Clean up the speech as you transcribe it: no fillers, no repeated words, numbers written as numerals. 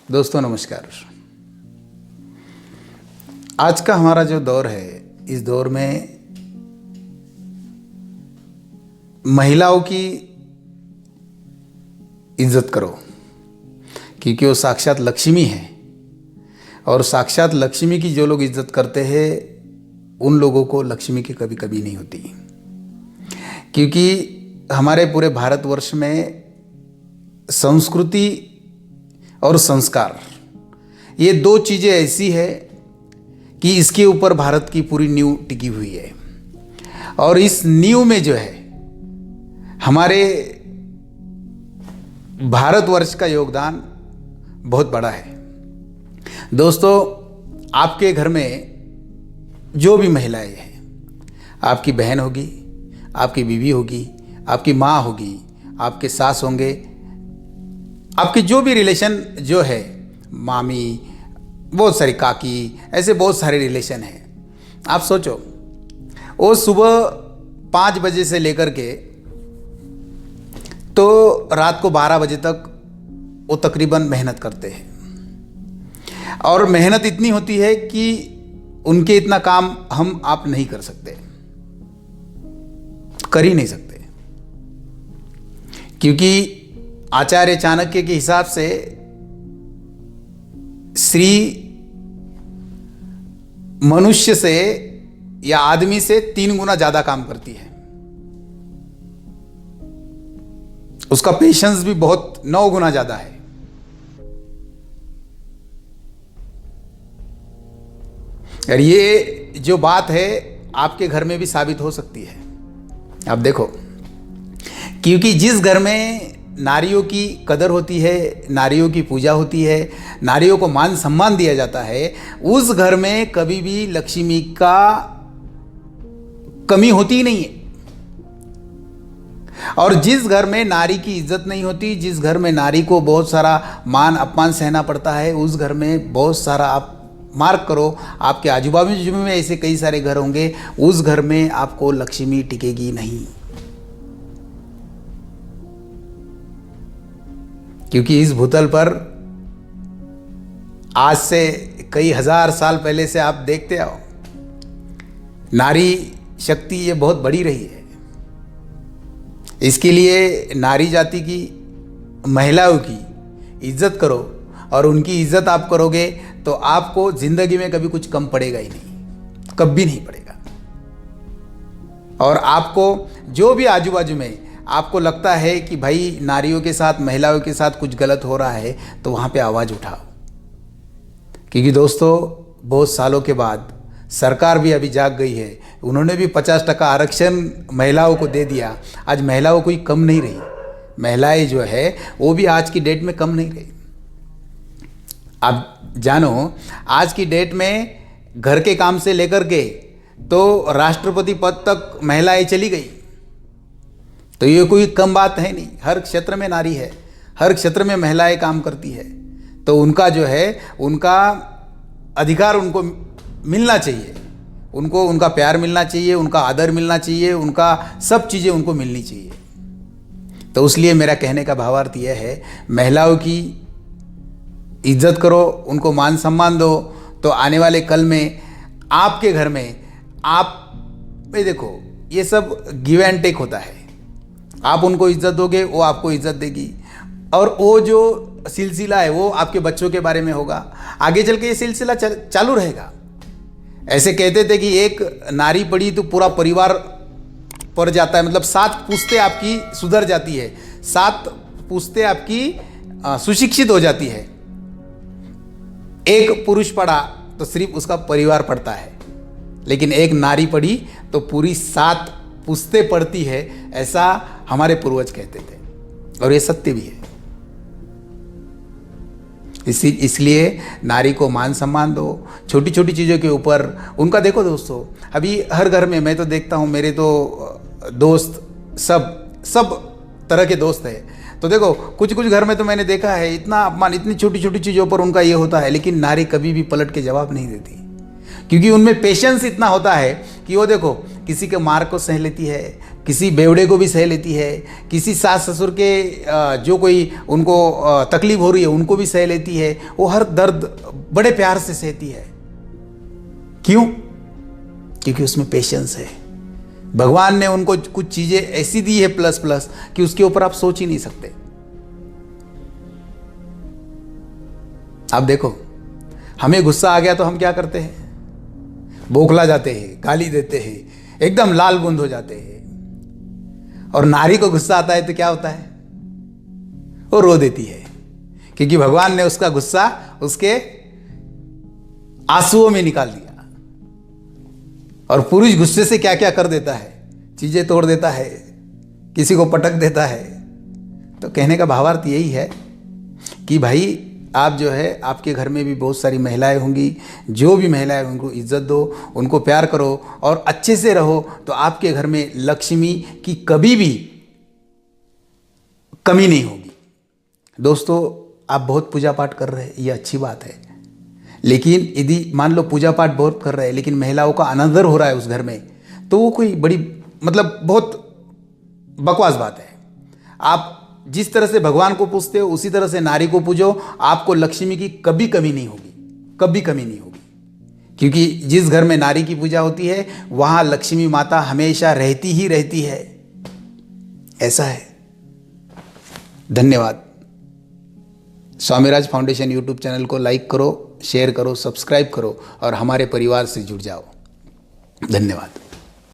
दोस्तों नमस्कार। आज का हमारा जो दौर है, इस दौर में महिलाओं की इज्जत करो, क्योंकि वो साक्षात लक्ष्मी है। और साक्षात लक्ष्मी की जो लोग इज्जत करते हैं उन लोगों को लक्ष्मी की कभी कभी नहीं होती, क्योंकि हमारे पूरे भारतवर्ष में संस्कृति और संस्कार ये दो चीज़ें ऐसी है कि इसके ऊपर भारत की पूरी नींव टिकी हुई है। और इस नींव में जो है हमारे भारतवर्ष का योगदान बहुत बड़ा है। दोस्तों, आपके घर में जो भी महिलाएं हैं, आपकी बहन होगी, आपकी बीवी होगी, आपकी माँ होगी, आपके सास होंगे, आपके जो भी रिलेशन जो है, मामी, बहुत सारी काकी, ऐसे बहुत सारे रिलेशन हैं। आप सोचो, वो सुबह 5 बजे से लेकर के तो रात को 12 बजे तक वो तकरीबन मेहनत करते हैं। और मेहनत इतनी होती है कि उनके इतना काम हम आप नहीं कर सकते, कर ही नहीं सकते, क्योंकि आचार्य चाणक्य के हिसाब से स्त्री मनुष्य से या आदमी से 3 गुना ज्यादा काम करती है। उसका पेशेंस भी बहुत 9 गुना ज्यादा है। और ये जो बात है आपके घर में भी साबित हो सकती है। अब देखो, क्योंकि जिस घर में नारियों की कदर होती है, नारियों की पूजा होती है, नारियों को मान सम्मान दिया जाता है, उस घर में कभी भी लक्ष्मी का कमी होती ही नहीं है। और जिस घर में नारी की इज्जत नहीं होती, जिस घर में नारी को बहुत सारा मान अपमान सहना पड़ता है, उस घर में बहुत सारा, आप मार्क करो, आपके आजू बाजू में ऐसे कई सारे घर होंगे, उस घर में आपको लक्ष्मी टिकेगी नहीं। क्योंकि इस भूतल पर आज से कई हजार साल पहले से आप देखते आओ, नारी शक्ति ये बहुत बड़ी रही है। इसके लिए नारी जाति की, महिलाओं की इज्जत करो, और उनकी इज्जत आप करोगे तो आपको जिंदगी में कभी कुछ कम पड़ेगा ही नहीं, कभी नहीं पड़ेगा। और आपको जो भी आजू बाजू में आपको लगता है कि भाई नारियों के साथ, महिलाओं के साथ कुछ गलत हो रहा है, तो वहाँ पे आवाज़ उठाओ। क्योंकि दोस्तों, बहुत सालों के बाद सरकार भी अभी जाग गई है। उन्होंने भी 50% आरक्षण महिलाओं को दे दिया। आज महिलाओं कोई कम नहीं रही, महिलाएं जो है वो भी आज की डेट में कम नहीं रही। आप जानो, आज की डेट में घर के काम से लेकर के तो राष्ट्रपति पद तक महिलाएं चली गई। तो ये कोई कम बात है नहीं। हर क्षेत्र में नारी है, हर क्षेत्र में महिलाएं काम करती है। तो उनका जो है, उनका अधिकार उनको मिलना चाहिए, उनको उनका प्यार मिलना चाहिए, उनका आदर मिलना चाहिए, उनका सब चीज़ें उनको मिलनी चाहिए। तो इसलिए मेरा कहने का भावार्थ यह है, महिलाओं की इज्जत करो, उनको मान सम्मान दो, तो आने वाले कल में आपके घर में देखो, ये सब गिव एंड टेक होता है। आप उनको इज्जत दोगे, वो आपको इज्जत देगी, और वो जो सिलसिला है वो आपके बच्चों के बारे में होगा। आगे चल के ये सिलसिला चालू रहेगा। ऐसे कहते थे कि एक नारी पड़ी तो पूरा परिवार पड़ जाता है, मतलब 7 पुश्तें आपकी सुधर जाती है, 7 पुश्तें आपकी सुशिक्षित हो जाती है। एक पुरुष पढ़ा तो सिर्फ उसका परिवार पढ़ता है, लेकिन एक नारी पढ़ी तो पूरी 7 पुश्तें पढ़ती है, ऐसा हमारे पूर्वज कहते थे। और ये सत्य भी है। इसलिए नारी को मान सम्मान दो, छोटी छोटी चीज़ों के ऊपर उनका देखो। दोस्तों, अभी हर घर में मैं तो देखता हूँ, मेरे तो दोस्त सब तरह के दोस्त हैं। तो देखो, कुछ कुछ घर में तो मैंने देखा है, इतना अपमान, इतनी छोटी छोटी चीज़ों पर उनका ये होता है, लेकिन नारी कभी भी पलट के जवाब नहीं देती, क्योंकि उनमें पेशेंस इतना होता है कि वो देखो, किसी के मार को सह लेती है, किसी बेवड़े को भी सह लेती है, किसी सास ससुर के जो कोई उनको तकलीफ हो रही है उनको भी सह लेती है। वो हर दर्द बड़े प्यार से सहती है। क्यों? क्योंकि उसमें पेशेंस है। भगवान ने उनको कुछ चीजें ऐसी दी है प्लस प्लस कि उसके ऊपर आप सोच ही नहीं सकते। आप देखो, हमें गुस्सा आ गया तो हम क्या करते हैं? बौखला जाते हैं, गाली देते हैं, एकदम लाल बुंद हो जाते हैं। और नारी को गुस्सा आता है तो क्या होता है? वो रो देती है, क्योंकि भगवान ने उसका गुस्सा उसके आंसुओं में निकाल दिया। और पुरुष गुस्से से क्या क्या कर देता है, चीजें तोड़ देता है, किसी को पटक देता है। तो कहने का भावार्थ यही है कि भाई आप जो है, आपके घर में भी बहुत सारी महिलाएं होंगी, जो भी महिलाएं उनको इज्जत दो, उनको प्यार करो और अच्छे से रहो, तो आपके घर में लक्ष्मी की कभी भी कमी नहीं होगी। दोस्तों, आप बहुत पूजा पाठ कर रहे हैं, ये अच्छी बात है, लेकिन यदि मान लो पूजा पाठ बहुत कर रहे हैं लेकिन महिलाओं का अनादर हो रहा है उस घर में, तो वो कोई बड़ी बहुत बकवास बात है। आप जिस तरह से भगवान को पूजते हो उसी तरह से नारी को पूजो, आपको लक्ष्मी की कभी कमी नहीं होगी, कभी कमी नहीं होगी। क्योंकि जिस घर में नारी की पूजा होती है वहां लक्ष्मी माता हमेशा रहती ही रहती है। ऐसा है। धन्यवाद। स्वामीराज फाउंडेशन यूट्यूब चैनल को लाइक करो, शेयर करो, सब्सक्राइब करो और हमारे परिवार से जुड़ जाओ। धन्यवाद।